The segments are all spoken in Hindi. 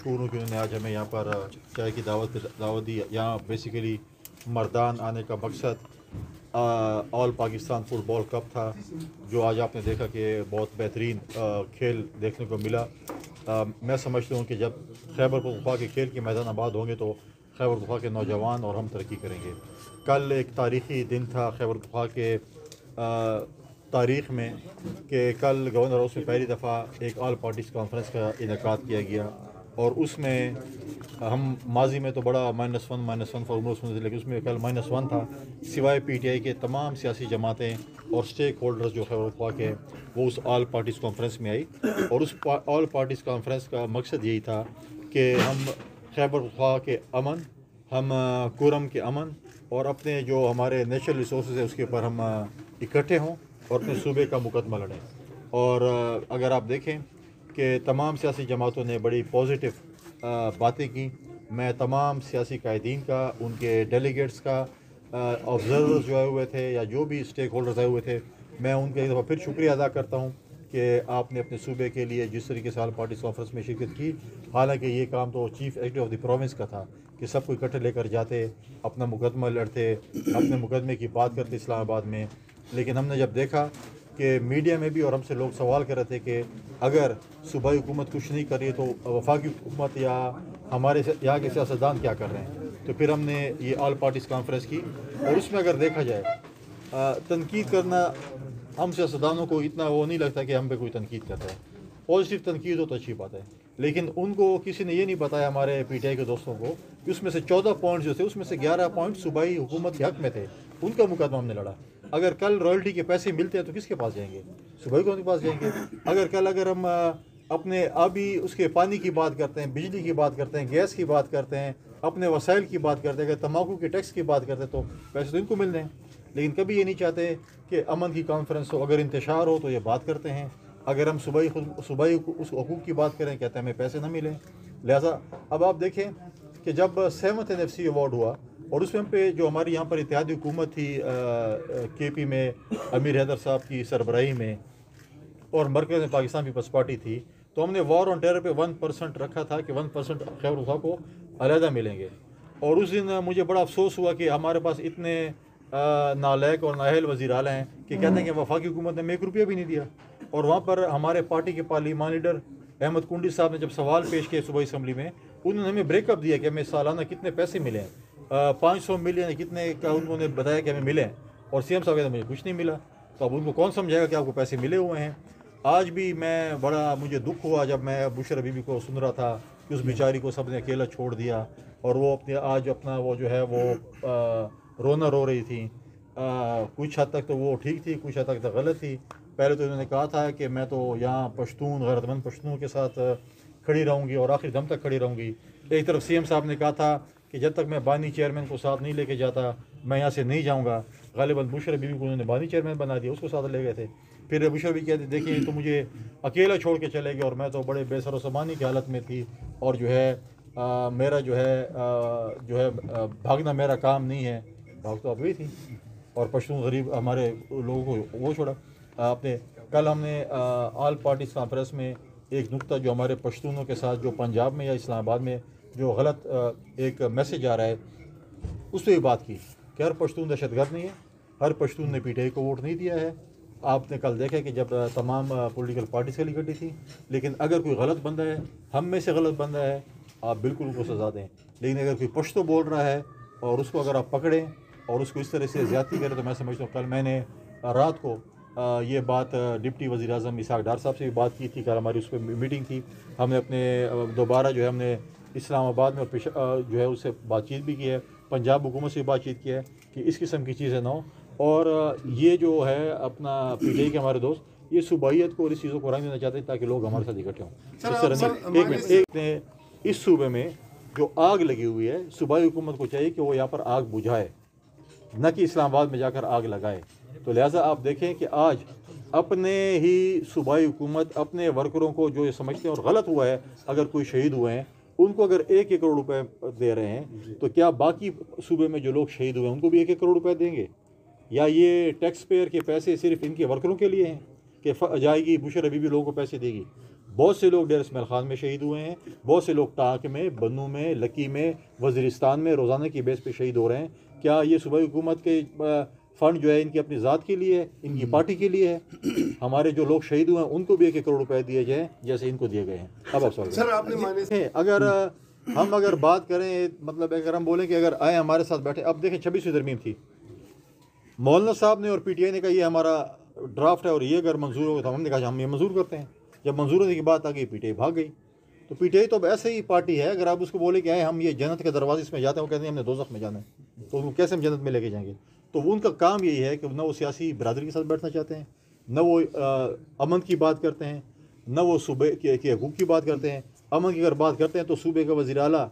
मशहूर हूँ कि उन्होंने आज हमें यहाँ पर चाय की दावत दी। यहाँ बेसिकली मर्दान आने का मकसद ऑल पाकिस्तान फुटबॉल कप था, जो आज आपने देखा कि बहुत बेहतरीन खेल देखने को मिला। मैं समझता हूँ कि जब खैबर पख्तूनख्वा के खेल के मैदान आबाद होंगे तो खैबर पख्तूनख्वा के नौजवान और हम तरक्की करेंगे। कल एक तारीख़ी दिन था खैबर पख्तूनख्वा के तारीख़ में कि कल गवर्नर हाउस में पहली दफ़ा एक ऑल पार्टीज़ कॉन्फ्रेंस का इनेकाद किया गया, और उसमें हम माजी में तो बड़ा -1 फॉर्मूला सुनते थे, लेकिन उसमें कल -1 था। सिवाय PTI के तमाम सियासी जमातें और स्टेक होल्डर्स जो खैबर पख्तूनख्वा के, वो उस ऑल पार्टीज़ कॉन्फ्रेंस में आई। और उस ऑल पार्टीज़ कॉन्फ्रेंस का मकसद यही था कि हम खैबर पख्तूनख्वा के अमन, हम कुरम के अमन और अपने जो हमारे नेचुरल रिसोर्स है उसके ऊपर हम इकट्ठे हों और अपने सूबे का मुकदमा लड़ें। और अगर आप देखें कि तमाम सियासी जमातों ने बड़ी पॉजिटिव बातें की। मैं तमाम सियासी कायदीन का, उनके डेलीगेट्स का, ऑब्ज़र्वर्स जो आए हुए थे या जो भी स्टेक होल्डर्स आए हुए थे, मैं उनका एक दफ़ा फिर शुक्रिया अदा करता हूँ कि आपने अपने सूबे के लिए जिस तरीके से ऑल पार्टी कॉन्फ्रेंस में शिरकत की। हालांकि ये काम तो chief executive of the province का था कि सबको इकट्ठे लेकर जाते, अपना मुकदमा लड़ते, अपने मुकदमे की बात करते इस्लामाबाद में। लेकिन हमने जब देखा कि मीडिया में भी और हमसे लोग सवाल कर रहे थे कि अगर सूबाई हुकूमत कुछ नहीं कर रही है तो वफाकी हुकूमत या हमारे यहाँ के सियासतदान क्या कर रहे हैं, तो फिर हमने ये ऑल पार्टीज़ कॉन्फ्रेंस की। और उसमें अगर देखा जाए तनकीद करना, हम सियासतदानों को इतना वो नहीं लगता कि हम पे कोई तनकीद करता है। पॉजिटिव तनकीद हो तो अच्छी बात है, लेकिन उनको किसी ने ये नहीं बताया, हमारे PTI के दोस्तों को, कि उसमें से 14 पॉइंट जो थे उसमें से 11 पॉइंट सूबाई हुकूमत के हक़ में थे। उनका मुकदमा हमने लड़ा। अगर कल रॉयल्टी के पैसे मिलते हैं तो किसके पास जाएंगे? सूबाई हुकूमत के पास जाएंगे। अगर हम अपने अभी उसके पानी की बात करते हैं, बिजली की बात करते हैं, गैस की बात करते हैं, अपने वसाइल की बात करते हैं, अगर तम्बाकू के टैक्स की बात करते हैं तो पैसे तो इनको मिल रहे हैं। लेकिन कभी ये नहीं चाहते कि अमन की कॉन्फ्रेंस हो, अगर इंतशार हो तो ये बात करते हैं। अगर हम सूबाई उस हकूक़ की बात करें, कहते हैं हमें पैसे ना मिले। लिहाजा अब आप देखें कि जब 7th NFC अवार्ड हुआ और उसमें पे जो हमारी यहाँ पर इत्तेहादी हुकूमत थी KP में अमीर हैदर साहब की सरबराही में, और मरकज़ में पाकिस्तान पीपल्स पार्टी थी, तो हमने वॉर ऑन टेरर पे 1% रखा था कि 1% खैबर पख्तूनख्वा को अलहदा मिलेंगे। और उस दिन मुझे बड़ा अफसोस हुआ कि हमारे पास इतने नालायक और नाअहल वज़ीर आला हैं कि कहते हैं कि वफाकी हुकूमत ने एक रुपया भी नहीं दिया। और वहाँ पर हमारे पार्टी के पार्लियामान लीडर अहमद कुंडी साहब ने जब सवाल पेश किए सूबाई असम्बली में, उन्होंने हमें ब्रेकअप दिया कि हमें सालाना कितने पैसे मिले हैं, 500 मिलियन कितने का उन्होंने बताया कि हमें मिले हैं। और CM साहब कहते मुझे कुछ नहीं मिला। तो अब उनको कौन समझाएगा कि आपको पैसे मिले हुए हैं? आज भी मुझे दुख हुआ जब मैं बुशरा बीबी को सुन रहा था कि उस बेचारी को सब ने अकेला छोड़ दिया, और वो अपना वो जो है वो रोना रो रही थी। कुछ हद तक तो वो ठीक थी, कुछ हद तक तो गलत थी। पहले तो इन्होंने कहा था कि मैं तो यहाँ पश्तून, गैरतमंद पश्तूनों के साथ खड़ी रहूँगी और आखिरी दम तक खड़ी रहूँगी। एक तरफ CM साहब ने कहा था कि जब तक मैं बानी चेयरमैन को साथ नहीं लेके जाता मैं यहाँ से नहीं जाऊँगा। गालिबन बुशरा बीबी को उन्होंने बानी चेयरमैन बना दिया, उसको साथ ले गए थे। फिर बुशरा भी कहते देखिए तो मुझे अकेला छोड़ के चले गए और मैं तो बड़े बेसर सामानी की हालत में थी, और जो है मेरा जो है भागना मेरा काम नहीं है। भाग तो आप गई थी, और पश्तून गरीब हमारे लोगों को वो छोड़ा आपने। कल हमने ऑल पार्टीज़ कॉन्फ्रेंस में एक नुक्ता जो हमारे पश्तूनों के साथ जो पंजाब में या इस्लामाबाद में जो गलत एक मैसेज आ रहा है, उस पर भी बात की कि हर पश्तून दहशतगर्द नहीं है, हर पश्तून ने PTI को वोट नहीं दिया है। आपने कल देखा कि जब तमाम पॉलिटिकल पार्टी से इकट्ठी थी, लेकिन अगर कोई गलत बंदा है, हम में से गलत बंदा है, आप बिल्कुल उसको सज़ा दें। लेकिन अगर कोई पश्तो बोल रहा है और उसको अगर आप पकड़ें और उसको इस तरह से ज़्यादती करें, तो मैं समझता हूँ। कल मैंने रात को ये बात डिप्टी वज़ीर-ए-आज़म इसहाक़ डार साहब से भी बात की थी। कल हमारी उस पर मीटिंग थी। हमने अपने दोबारा जो है हमने इस्लामाबाद में और जो है उससे बातचीत भी की है, पंजाब हुकूमत से भी बातचीत की है कि इस किस्म की चीज़ें ना हो। और ये जो है अपना PTI के हमारे दोस्त ये सूबाइयत को और इस चीज़ों को रंग देना चाहते हैं ताकि लोग हमारे साथ इकट्ठे हों। इस तरह नहीं, एक इस सूबे में जो आग लगी हुई है, सूबाई हुकूमत को चाहिए कि वो यहाँ पर आग बुझाए, न कि इस्लामाबाद में जाकर आग लगाए। तो लिहाजा आप देखें कि आज अपने ही सूबाई हुकूमत अपने वर्करों को जो ये समझते हैं और गलत हुआ है, अगर कोई शहीद हुए हैं उनको अगर 1-1 करोड़ रुपए दे रहे हैं, तो क्या बाकी सूबे में जो लोग शहीद हुए हैं उनको भी 1-1 करोड़ रुपए देंगे? या ये टैक्स पेयर के पैसे सिर्फ इनके वर्करों के लिए हैं कि जाएगी बुशरा बीबी लोगों को पैसे देगी? बहुत से लोग डेर इस्माइल खान में शहीद हुए हैं, बहुत से लोग टाँक में, बन्नू में, लकी में, वज़ीरिस्तान में रोज़ाना की बेस पे शहीद हो रहे हैं। क्या ये सूबाई हुकूमत के फ़ंड जो है इनकी अपनी ज़ात के लिए है, इनकी पार्टी के लिए है? हमारे जो लोग शहीद हुए हैं उनको भी 1-1 करोड़ रुपए दिए जाएँ जैसे इनको दिए गए हैं। अब आप सर आपने माने से अगर बात करें, मतलब अगर हम बोलें कि अगर आए हमारे साथ बैठे, अब देखें 26वीं तरमीम थी, मौलाना साहब ने और पीटीआई ने कहा ये हमारा ड्राफ्ट है और ये अगर मंजूर हो तो हमने कहा हम ये मंजूर करते हैं। जब मंजूर होने की बात आ गई पीटीआई भाग गई। तो पीटीआई तो अब ऐसे ही पार्टी है, अगर आप उसको बोले कि आए हम ये जन्नत के दरवाजे इसमें जाते हैं, वो कहते हैं हमने दोज़ख में जाना है, तो उनको कैसे हम जन्नत में लेके जाएंगे? तो उनका काम यही है कि न वो सियासी बरादरी के साथ बैठना चाहते हैं, न वो अमन की बात करते हैं, न वो सूबे के हकूक़ की बात करते हैं। अमन की अगर बात करते हैं तो सूबे का वज़ीर आला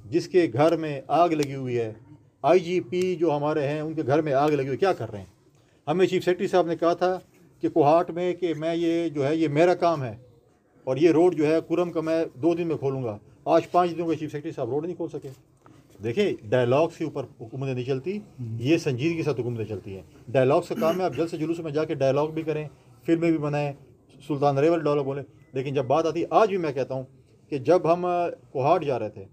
जिसके घर में आग लगी हुई है, आईजीपी जो हमारे हैं उनके घर में आग लगी हुई, क्या कर रहे हैं? हमें चीफ सेक्रेटरी साहब ने कहा था कि कोहाट में कि मैं ये जो है ये मेरा काम है और ये रोड जो है कुरम का मैं 2 दिन में खोलूँगा। आज 5 दिनों के चीफ सेक्रेटरी साहब रोड नहीं खोल सके। देखिए डायलॉग्स के ऊपर हुकूमतें नहीं चलती, ये संजीदगी के साथ हुकूमतें चलती हैं। डायलॉग्स का काम है, आप जल्द से जुलूस में जाके डायलॉग भी करें, फिल्में भी बनाएं, सुल्तान रेवल डायलॉग बोलें। लेकिन जब बात आती है, आज भी मैं कहता हूँ कि जब हम कोहाट जा रहे थे,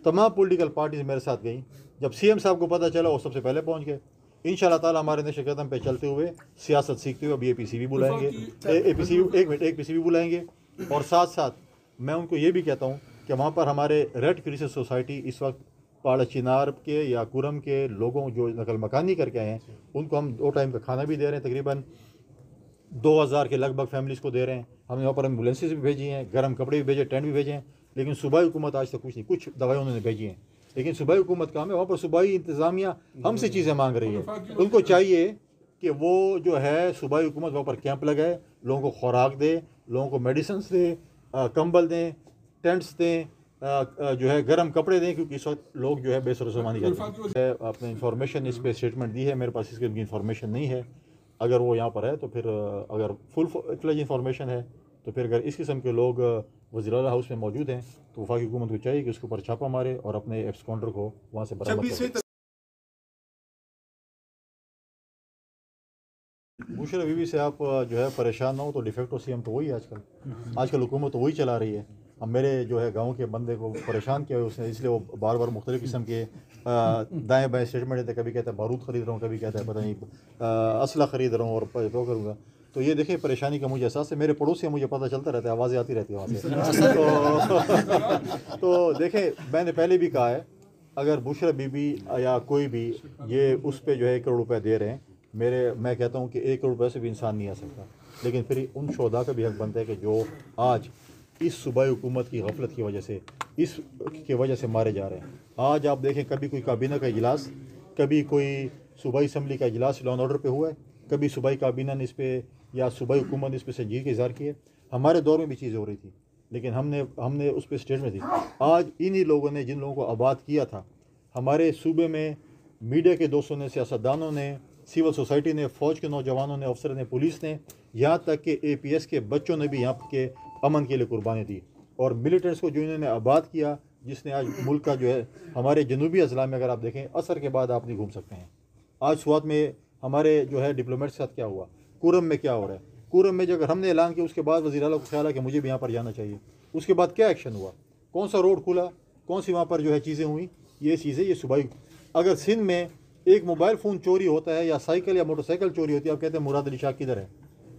तमाम पॉलिटिकल पार्टीज मेरे साथ गई। जब सीएम साहब को पता चला वो सबसे पहले पहुँच गए। इंशाल्लाह ताला हमारे नशे कदम पे चलते हुए सियासत सीखते हुए अब APCB बुलाएंगे, APCB बुलाएंगे। और साथ साथ मैं उनको ये भी कहता हूँ कि वहाँ पर हमारे रेड क्रिसेंट सोसाइटी इस वक्त पाड़ा चिनार के या कुरम के लोगों जो नकल मकानी करके आए हैं उनको हम 2 टाइम का खाना भी दे रहे हैं, तकरीबन 2000 के लगभग फैमिलीज़ को दे रहे हैं। हमने वहाँ पर एम्बुलेंसेज भी भेजी हैं, गर्म कपड़े भी भेजे, टेंट भी भेजे हैं। लेकिन सूबाई हुकूमत आज तक कुछ नहीं, कुछ दवाएं उन्होंने भेजी हैं, लेकिन सूबाई हुकूमत काम है, वहाँ पर सूबाई इंतज़ामिया हमसे चीज़ें मांग रही है। उनको चाहिए कि वो जो है सूबाई हुकूमत वहाँ पर कैंप लगाए, लोगों को खुराक दे, लोगों को मेडिसिन्स दे, कंबल दें, टेंट्स दें, जो है गर्म कपड़े दें, क्योंकि इस वक्त लोग जो है बेसरसामानी करते हैं। आपने इंफॉर्मेशन इस पर स्टेटमेंट दी है, मेरे पास इसकी उनकी इन्फॉर्मेशन नहीं है। अगर वो यहाँ पर है तो फिर अगर फुल फ्लेज इंफॉर्मेशन है तो फिर अगर इस किस्म के लोग वज़ीर आला हाउस में मौजूद हैं तो वफाकी हुकूमत को चाहिए कि उसके ऊपर छापा मारे और अपने एब्सकॉन्डर को वहाँ से बरामद करे। बुशरा बीबी से आप जो है परेशान ना हो तो डिफेक्टो सीएम तो वही है आजकल हुकूमत तो वही चला रही है। अब मेरे जो है गांव के बंदे को परेशान किया उसने, इसलिए वो बार बार मुख्तलिफ किस्म के दाएँ बाएँ स्टेटमेंट देते, कभी कहता है बारूद ख़रीद रहा हूँ, कभी कहता है पता नहीं असला ख़रीद रहा हूँ और तो करूँगा। तो ये देखिए परेशानी का मुझे एहसास है, मेरे पड़ोसी मुझे पता चलता रहता है, आवाज़ें आती रहती है वहाँ से। तो देखें मैंने पहले भी कहा है, अगर बुशरा बीबी या कोई भी ये उस पर जो है 1 करोड़ रुपये दे रहे हैं, मैं कहता हूँ कि 1 करोड़ रुपये से भी इंसान नहीं आ सकता। लेकिन फिर उन शोधा का भी हक बनता है कि जो आज इस सूबाई हुकूमत की गफलत की वजह से मारे जा रहे हैं। आज आप देखें कभी कोई काबीना का इजलास, कभी कोई सूबाई असम्बली का इजलास लॉ एंड ऑर्डर पे हुआ है, कभी सूबाई काबीना ने इस पर या सूबाई हुकूमत ने इस पर संजीदगी इज़हार किया। हमारे दौर में भी चीज़ें हो रही थी लेकिन हमने उस पर स्टेटमेंट दी। आज इन्हीं लोगों ने जिन लोगों को आबाद किया था हमारे सूबे में, मीडिया के दोस्तों ने, सियासतदानों ने, सिविल सोसाइटी ने, फ़ौज के नौजवानों ने, अफसर ने, पुलिस ने, यहाँ तक कि APS के बच्चों ने भी यहाँ के अमन के लिए कुर्बानी दी। और मिलिटेंट्स को जो इन्होंने आबाद किया, जिसने आज मुल्क का जो है हमारे जनूबी अजला में अगर आप देखें असर के बाद आप नहीं घूम सकते हैं। आज शुरुआत में हमारे जो है डिप्लोमेट के साथ क्या हुआ, कुरम में क्या हो रहा है, कुरम में जो अगर हमने ऐलान किया उसके बाद वज़ीर आला को ख्याल है कि मुझे भी यहाँ पर जाना चाहिए, उसके बाद क्या एक्शन हुआ, कौन सा रोड खुला, कौन सी वहाँ पर जो है चीज़ें हुई, ये चीज़ें ये सूबाई। अगर सिंध में एक मोबाइल फ़ोन चोरी होता है या साइकिल या मोटरसाइकिल चोरी होती है, आप कहते हैं मुराद अली शाह किधर है?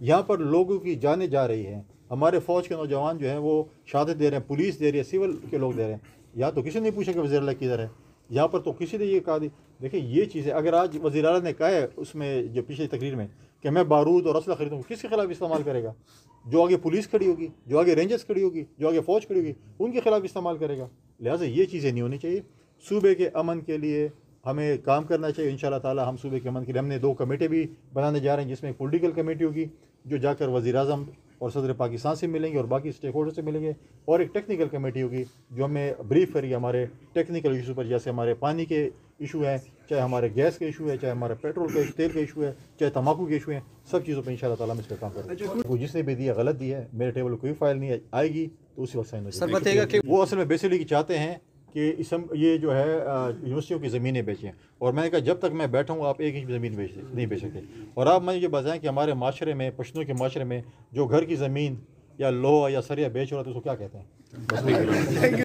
यहाँ पर लोगों की जानें जा रही हैं, हमारे फ़ौज के नौजवान जो हैं वो शहादत दे रहे हैं, पुलिस दे रही है, सिविल के लोग दे रहे हैं। यहाँ तो किसी ने पूछा कि वज़ीर आला किधर है, यहाँ पर तो किसी ने ये कहा। देखिए ये चीज़ें अगर आज वज़ीर आला ने कहा है उसमें जो पिछली तकरीर में कि मैं बारूद और असला खरीदूँ, किसके खिलाफ इस्तेमाल करेगा? जो आगे पुलिस खड़ी होगी, जो आगे रेंजर्स खड़ी होगी, जो आगे फ़ौज खड़ी होगी, उनके खिलाफ इस्तेमाल करेगा। लिहाजा ये चीज़ें नहीं होनी चाहिए। सूबे के अमन के लिए हमें काम करना चाहिए। इंशाल्लाह ताला हम सूबे के अमन के लिए हमने 2 कमेटी भी बनाने जा रहे हैं, जिसमें एक पॉलिटिकल कमेटी होगी जो जाकर वज़ीर आज़म और सदर पाकिस्तान से मिलेंगे और बाकी स्टेक होल्डर से मिलेंगे, और एक टेक्निकल कमेटी होगी जो हमें ब्रीफ करेगी हमारे टेक्निकल इशू पर, जैसे हमारे पानी के इशू हैं, चाहे हमारे गैस के इशू है, चाहे हमारे पेट्रोल के तेल के इशू है, चाहे तम्बाकू के इशू हैं, सब चीज़ों पर इंशाल्लाह ताला हम इस पर काम करेंगे। वो जिसने भी दिया गलत दी है, मेरे टेबल कोई फाइल नहीं आएगी तो उसी वक्त साइन हो जाएगी। वो असल में बेसिकली चाहते हैं कि ये जो है यूनिवर्सिटियों की ज़मीनें बेचें, और मैंने कहा जब तक मैं बैठा हूँ आप 1 इंच ज़मीन नहीं बेच सकते। और आप मुझे बताएं कि हमारे माशरे में, पश्तूनों के माशरे में जो घर की ज़मीन या लोहा या सरिया बेच रहा है तो उसको क्या कहते हैं? बस वही